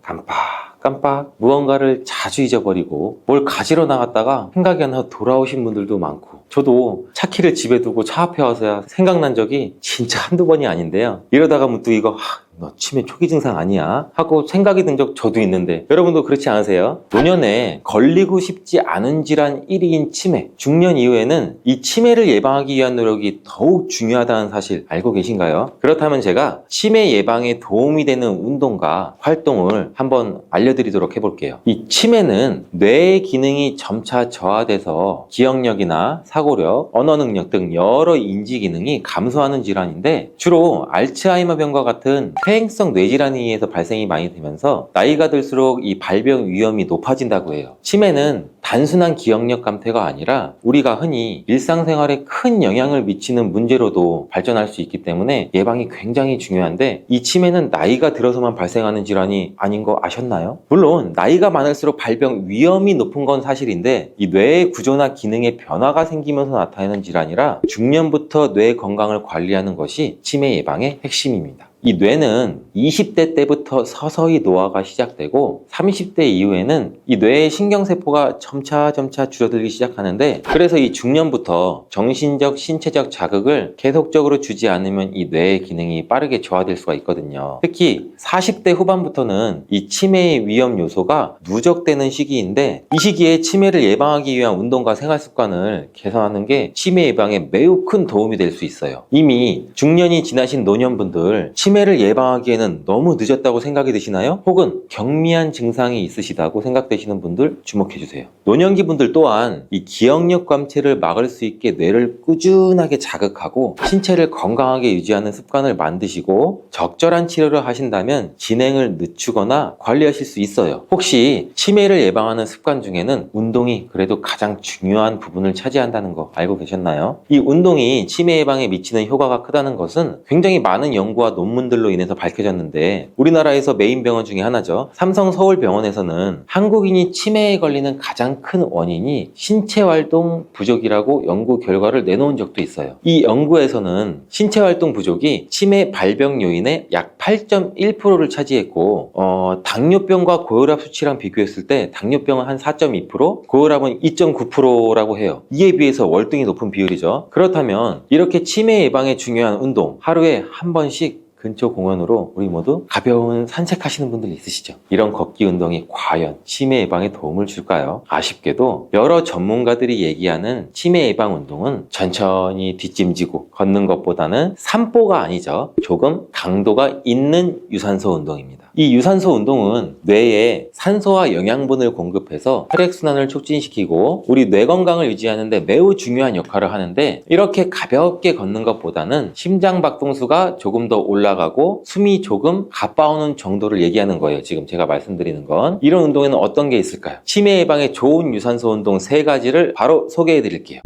깜빡 무언가를 자주 잊어버리고 뭘 가지러 나갔다가 생각이 안 나서 돌아오신 분들도 많고, 저도 차 키를 집에 두고 차 앞에 와서야 생각난 적이 진짜 한두 번이 아닌데요. 이러다가 문득 이거 너 치매 초기 증상 아니야? 하고 생각이 든 적 저도 있는데, 여러분도 그렇지 않으세요? 노년에 걸리고 싶지 않은 질환 1위인 치매, 중년 이후에는 이 치매를 예방하기 위한 노력이 더욱 중요하다는 사실 알고 계신가요? 그렇다면 제가 치매 예방에 도움이 되는 운동과 활동을 한번 알려드리도록 해볼게요. 이 치매는 뇌의 기능이 점차 저하돼서 기억력이나 사고력, 언어 능력 등 여러 인지 기능이 감소하는 질환인데, 주로 알츠하이머병과 같은 퇴행성 뇌질환에 의해서 발생이 많이 되면서 나이가 들수록 이 발병 위험이 높아진다고 해요. 치매는 단순한 기억력 감퇴가 아니라 우리가 흔히 일상생활에 큰 영향을 미치는 문제로도 발전할 수 있기 때문에 예방이 굉장히 중요한데, 이 치매는 나이가 들어서만 발생하는 질환이 아닌 거 아셨나요? 물론 나이가 많을수록 발병 위험이 높은 건 사실인데, 이 뇌의 구조나 기능에 변화가 생기면서 나타나는 질환이라 중년부터 뇌 건강을 관리하는 것이 치매 예방의 핵심입니다. 이 뇌는 20대 때부터 서서히 노화가 시작되고 30대 이후에는 이 뇌의 신경세포가 점차 줄어들기 시작하는데, 그래서 이 중년부터 정신적, 신체적 자극을 계속적으로 주지 않으면 이 뇌의 기능이 빠르게 저하될 수가 있거든요. 특히 40대 후반부터는 이 치매의 위험 요소가 누적되는 시기인데, 이 시기에 치매를 예방하기 위한 운동과 생활 습관을 개선하는 게 치매 예방에 매우 큰 도움이 될 수 있어요. 이미 중년이 지나신 노년분들, 치매를 예방하기에는 너무 늦었다고 생각이 드시나요? 혹은 경미한 증상이 있으시다고 생각되시는 분들 주목해주세요. 노년기 분들 또한 이 기억력 감퇴를 막을 수 있게 뇌를 꾸준하게 자극하고 신체를 건강하게 유지하는 습관을 만드시고 적절한 치료를 하신다면 진행을 늦추거나 관리하실 수 있어요. 혹시 치매를 예방하는 습관 중에는 운동이 그래도 가장 중요한 부분을 차지한다는 거 알고 계셨나요? 이 운동이 치매 예방에 미치는 효과가 크다는 것은 굉장히 많은 연구와 논문들로 인해서 밝혀졌는데, 우리나라에서 메인 병원 중에 하나죠. 삼성서울병원에서는 한국인이 치매에 걸리는 가장 큰 원인이 신체활동 부족이라고 연구 결과를 내놓은 적도 있어요. 이 연구에서는 신체활동 부족이 치매 발병 요인의 약 8.1%를 차지했고, 당뇨병과 고혈압 수치랑 비교했을 때 당뇨병은 한 4.2%, 고혈압은 2.9%라고 해요. 이에 비해서 월등히 높은 비율이죠. 그렇다면 이렇게 치매 예방에 중요한 운동, 하루에 한 번씩 근처 공원으로 우리 모두 가벼운 산책하시는 분들 있으시죠? 이런 걷기 운동이 과연 치매 예방에 도움을 줄까요? 아쉽게도 여러 전문가들이 얘기하는 치매 예방 운동은 천천히 뒷짐지고 걷는 것보다는 산보가 아니죠. 조금 강도가 있는 유산소 운동입니다. 이 유산소 운동은 뇌에 산소와 영양분을 공급해서 혈액순환을 촉진시키고 우리 뇌 건강을 유지하는 데 매우 중요한 역할을 하는데, 이렇게 가볍게 걷는 것보다는 심장 박동수가 조금 더 올라가고 숨이 조금 가빠오는 정도를 얘기하는 거예요. 지금 제가 말씀드리는 건. 이런 운동에는 어떤 게 있을까요? 치매 예방에 좋은 유산소 운동 3가지를 바로 소개해 드릴게요.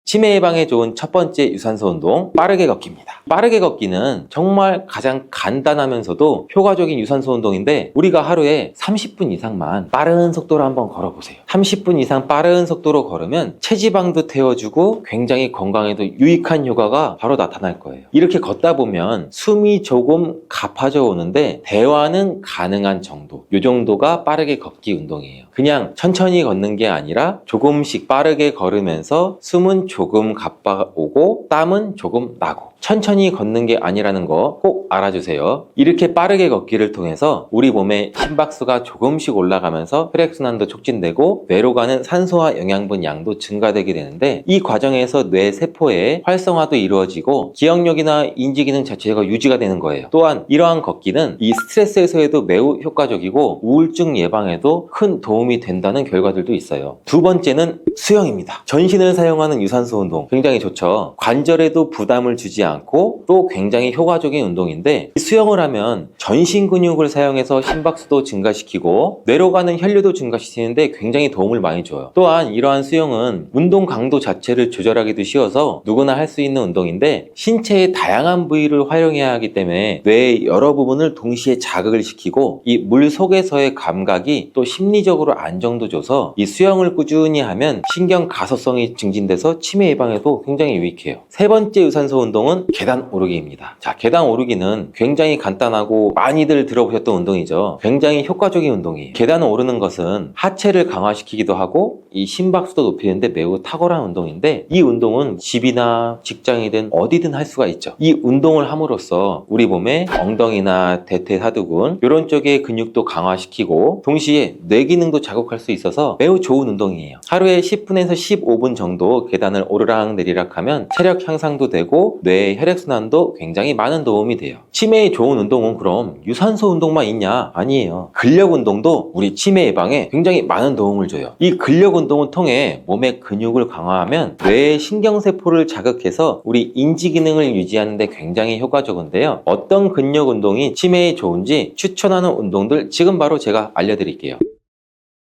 치매 예방에 좋은 첫 번째 유산소 운동, 빠르게 걷기입니다. 빠르게 걷기는 정말 가장 간단하면서도 효과적인 유산소 운동인데 우리가 하루에 30분 이상만 빠른 속도로 한번 걸어보세요. 30분 이상 빠른 속도로 걸으면 체지방도 태워주고 굉장히 건강에도 유익한 효과가 바로 나타날 거예요. 이렇게 걷다 보면 숨이 조금 가파져 오는데 대화는 가능한 정도, 이 정도가 빠르게 걷기 운동이에요. 그냥 천천히 걷는 게 아니라 조금씩 빠르게 걸으면서 숨은 조금 가빠오고 땀은 조금 나고, 천천히 걷는 게 아니라는 거 꼭 알아주세요. 이렇게 빠르게 걷기를 통해서 우리 몸의 심박수가 조금씩 올라가면서 혈액순환도 촉진되고 뇌로 가는 산소와 영양분 양도 증가되게 되는데, 이 과정에서 뇌 세포의 활성화도 이루어지고 기억력이나 인지기능 자체가 유지가 되는 거예요. 또한 이러한 걷기는 이 스트레스 해소에도 매우 효과적이고 우울증 예방에도 큰 도움이 된다는 결과들도 있어요. 두 번째는 수영입니다. 전신을 사용하는 유산소 운동 굉장히 좋죠. 관절에도 부담을 주지 않고 또 굉장히 효과적인 운동인데, 수영을 하면 전신 근육을 사용해서 심박수도 증가시키고 뇌로 가는 혈류도 증가시키는데 굉장히 도움을 많이 줘요. 또한 이러한 수영은 운동 강도 자체를 조절하기도 쉬워서 누구나 할 수 있는 운동인데, 신체의 다양한 부위를 활용해야 하기 때문에 뇌의 여러 부분을 동시에 자극을 시키고 이 물 속에서의 감각이 또 심리적으로 안정도 줘서 이 수영을 꾸준히 하면 신경 가소성이 증진돼서 치매 예방에도 굉장히 유익해요. 세 번째 유산소 운동은 계단 오르기입니다. 자, 계단 오르기는 굉장히 간단하고 많이들 들어보셨던 운동이죠. 굉장히 효과적인 운동이에요. 계단을 오르는 것은 하체를 강화시키기도 하고 이 심박수도 높이는데 매우 탁월한 운동인데, 이 운동은 집이나 직장이든 어디든 할 수가 있죠. 이 운동을 함으로써 우리 몸의 엉덩이나 대퇴사두근 이런 쪽의 근육도 강화시키고 동시에 뇌 기능도 자극할 수 있어서 매우 좋은 운동이에요. 하루에 10분에서 15분 정도 계단을 오르락 내리락 하면 체력 향상도 되고 뇌의 혈액순환도 굉장히 많은 도움이 돼요. 치매에 좋은 운동은 그럼 유산소 운동만 있냐? 아니에요. 근력 운동도 우리 치매 예방에 굉장히 많은 도움을 줘요. 이 근력 운동을 통해 몸의 근육을 강화하면 뇌의 신경세포를 자극해서 우리 인지 기능을 유지하는 데 굉장히 효과적인데요. 어떤 근력 운동이 치매에 좋은지 추천하는 운동들 지금 바로 제가 알려드릴게요.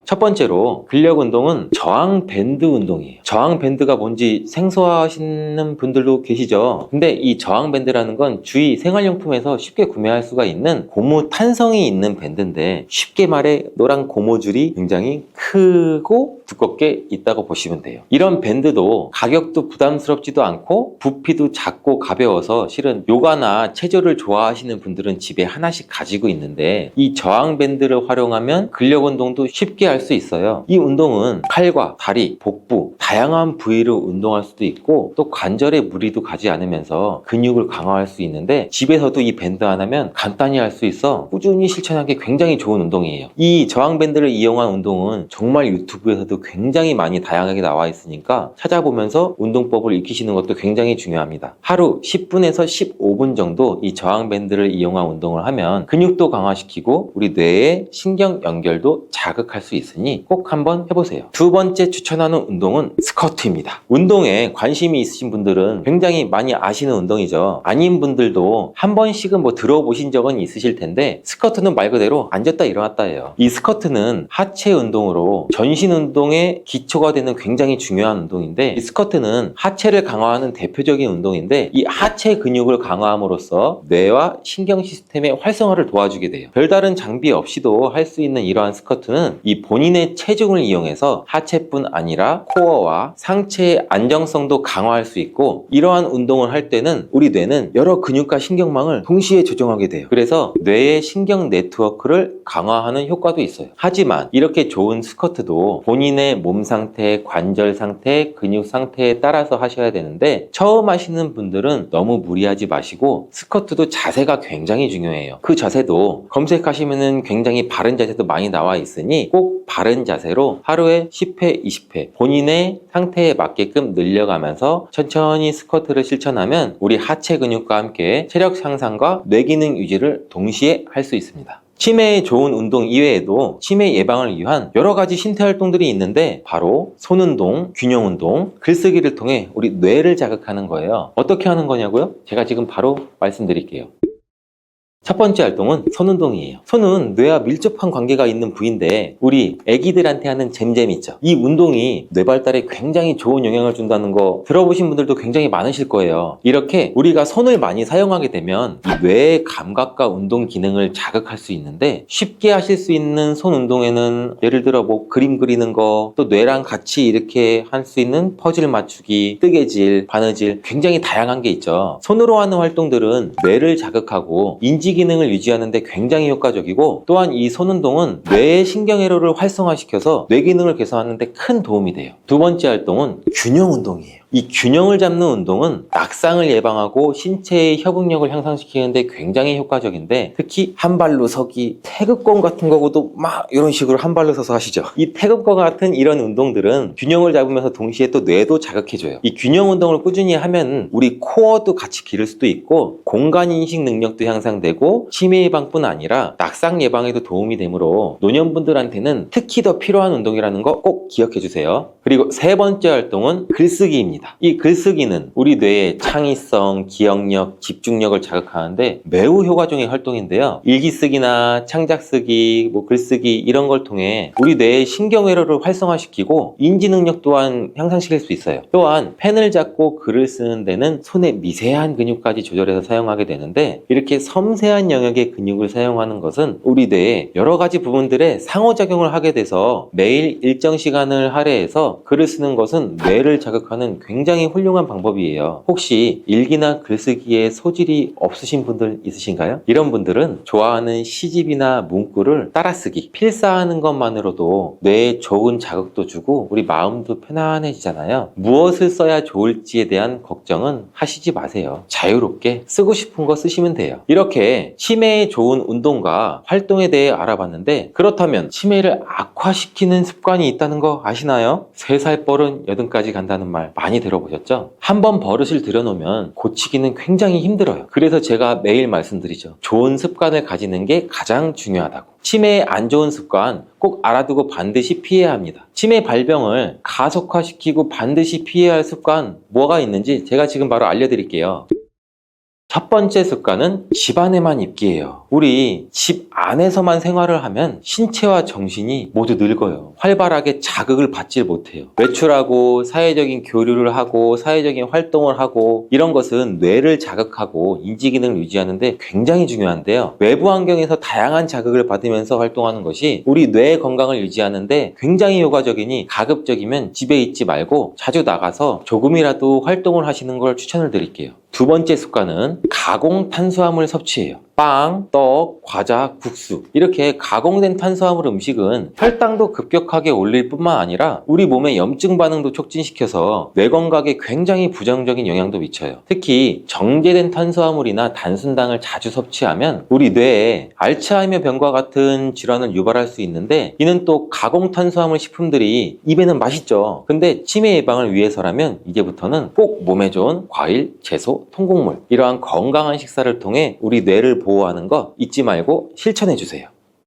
첫 번째로 근력 운동은 저항 밴드 운동이에요. 저항 밴드가 뭔지 생소하시는 분들도 계시죠. 근데 이 저항 밴드라는 건 주위 생활용품에서 쉽게 구매할 수가 있는 고무 탄성이 있는 밴드인데, 쉽게 말해 노란 고무줄이 굉장히 크고 두껍게 있다고 보시면 돼요. 이런 밴드도 가격도 부담스럽지도 않고 부피도 작고 가벼워서 실은 요가나 체조를 좋아하시는 분들은 집에 하나씩 가지고 있는데, 이 저항 밴드를 활용하면 근력 운동도 쉽게 할 수 있어요. 이 운동은 팔과 다리, 복부 다양한 부위를 운동할 수도 있고 또 관절에 무리도 가지 않으면서 근육을 강화할 수 있는데, 집에서도 이 밴드 하나면 간단히 할 수 있어 꾸준히 실천하기 굉장히 좋은 운동이에요. 이 저항 밴드를 이용한 운동은 정말 유튜브에서도 굉장히 많이 다양하게 나와 있으니까 찾아보면서 운동법을 익히시는 것도 굉장히 중요합니다. 하루 10분에서 15분 정도 이 저항 밴드를 이용한 운동을 하면 근육도 강화시키고 우리 뇌의 신경 연결도 자극할 수 있으니 꼭 한번 해보세요. 두 번째 추천하는 운동은 스쿼트입니다. 운동에 관심이 있으신 분들은 굉장히 많이 아시는 운동이죠. 아닌 분들도 한 번씩은 뭐 들어보신 적은 있으실 텐데, 스쿼트는 말 그대로 앉았다 일어났다예요. 이 스쿼트는 하체 운동으로 전신 운동의 기초가 되는 굉장히 중요한 운동인데, 이 스쿼트는 하체를 강화하는 대표적인 운동인데, 이 하체 근육을 강화함으로써 뇌와 신경 시스템의 활성화를 도와주게 돼요. 별다른 장비 없이도 할 수 있는 이러한 스쿼트는 이 본인의 체중을 이용해서 하체뿐 아니라 코어와 상체의 안정성도 강화할 수 있고, 이러한 운동을 할 때는 우리 뇌는 여러 근육과 신경망을 동시에 조정하게 돼요. 그래서 뇌의 신경 네트워크를 강화하는 효과도 있어요. 하지만 이렇게 좋은 스쿼트도 본인의 몸 상태, 관절 상태, 근육 상태에 따라서 하셔야 되는데, 처음 하시는 분들은 너무 무리하지 마시고 스쿼트도 자세가 굉장히 중요해요. 그 자세도 검색하시면은 굉장히 바른 자세도 많이 나와 있으니 꼭 바른 자세로 하루에 10회, 20회 본인의 상태에 맞게끔 늘려가면서 천천히 스쿼트를 실천하면 우리 하체 근육과 함께 체력 향상과 뇌 기능 유지를 동시에 할 수 있습니다. 치매에 좋은 운동 이외에도 치매 예방을 위한 여러 가지 신체 활동들이 있는데, 바로 손운동, 균형운동, 글쓰기를 통해 우리 뇌를 자극하는 거예요. 어떻게 하는 거냐고요? 제가 지금 바로 말씀드릴게요. 첫 번째 활동은 손운동이에요. 손은 뇌와 밀접한 관계가 있는 부위인데 우리 애기들한테 하는 잼잼 있죠. 이 운동이 뇌 발달에 굉장히 좋은 영향을 준다는 거 들어보신 분들도 굉장히 많으실 거예요. 이렇게 우리가 손을 많이 사용하게 되면 이 뇌의 감각과 운동 기능을 자극할 수 있는데 쉽게 하실 수 있는 손 운동에는 예를 들어 뭐 그림 그리는 거, 또 뇌랑 같이 이렇게 할 수 있는 퍼즐 맞추기, 뜨개질, 바느질 굉장히 다양한 게 있죠. 손으로 하는 활동들은 뇌를 자극하고 인지 기능을 유지하는 데 굉장히 효과적이고 또한 이 손운동은 뇌의 신경회로를 활성화시켜서 뇌 기능을 개선하는 데 큰 도움이 돼요. 두 번째 활동은 균형 운동이에요. 이 균형을 잡는 운동은 낙상을 예방하고 신체의 협응력을 향상시키는 데 굉장히 효과적인데 특히 한 발로 서기, 태극권 같은 거고도 막 이런 식으로 한 발로 서서 하시죠. 이 태극권 같은 이런 운동들은 균형을 잡으면서 동시에 또 뇌도 자극해줘요. 이 균형 운동을 꾸준히 하면 우리 코어도 같이 기를 수도 있고 공간인식 능력도 향상되고 치매 예방뿐 아니라 낙상 예방에도 도움이 되므로 노년분들한테는 특히 더 필요한 운동이라는 거 꼭 기억해 주세요. 그리고 세 번째 활동은 글쓰기입니다. 이 글쓰기는 우리 뇌의 창의성, 기억력, 집중력을 자극하는데 매우 효과적인 활동인데요. 일기 쓰기나 창작 쓰기, 글쓰기 이런 걸 통해 우리 뇌의 신경회로를 활성화시키고 인지 능력 또한 향상시킬 수 있어요. 또한 펜을 잡고 글을 쓰는 데는 손의 미세한 근육까지 조절해서 사용하게 되는데 이렇게 섬세한 영역의 근육을 사용하는 것은 우리 뇌의 여러 가지 부분들에 상호작용을 하게 돼서 매일 일정 시간을 할애해서 글을 쓰는 것은 뇌를 자극하는 굉장히 훌륭한 방법이에요. 혹시 일기나 글쓰기에 소질이 없으신 분들 있으신가요? 이런 분들은 좋아하는 시집이나 문구를 따라쓰기, 필사하는 것만으로도 뇌에 좋은 자극도 주고 우리 마음도 편안해지잖아요. 무엇을 써야 좋을지에 대한 걱정은 하시지 마세요. 자유롭게 쓰고 싶은 거 쓰시면 돼요. 이렇게 치매에 좋은 운동과 활동에 대해 알아봤는데 그렇다면 치매를 악화시키는 습관이 있다는 거 아시나요? 3살 뻘은 8까지 간다는 말 많이 들어보셨죠? 한번 버릇을 들여놓으면 고치기는 굉장히 힘들어요. 그래서 제가 매일 말씀드리죠. 좋은 습관을 가지는 게 가장 중요하다고. 치매의 안 좋은 습관 꼭 알아두고 반드시 피해야 합니다. 치매 발병을 가속화시키고 반드시 피해야 할 습관 뭐가 있는지 제가 지금 바로 알려드릴게요. 첫 번째 습관은 집 안에만 있기예요. 우리 집 안에서만 생활을 하면 신체와 정신이 모두 늙어요. 활발하게 자극을 받질 못해요. 외출하고 사회적인 교류를 하고 사회적인 활동을 하고 이런 것은 뇌를 자극하고 인지 기능을 유지하는 데 굉장히 중요한데요. 외부 환경에서 다양한 자극을 받으면서 활동하는 것이 우리 뇌 건강을 유지하는 데 굉장히 효과적이니 가급적이면 집에 있지 말고 자주 나가서 조금이라도 활동을 하시는 걸 추천을 드릴게요. 두 번째 습관은 가공 탄수화물 섭취예요. 빵, 떡, 과자, 국수 이렇게 가공된 탄수화물 음식은 혈당도 급격하게 올릴 뿐만 아니라 우리 몸의 염증 반응도 촉진시켜서 뇌 건강에 굉장히 부정적인 영향도 미쳐요. 특히 정제된 탄수화물이나 단순당을 자주 섭취하면 우리 뇌에 알츠하이머 병과 같은 질환을 유발할 수 있는데 이는 또 가공 탄수화물 식품들이 입에는 맛있죠. 근데 치매 예방을 위해서라면 이제부터는 꼭 몸에 좋은 과일, 채소, 통곡물 이러한 건강한 식사를 통해 우리 뇌를 보호하는 거 잊지 말고 실천해 주세요.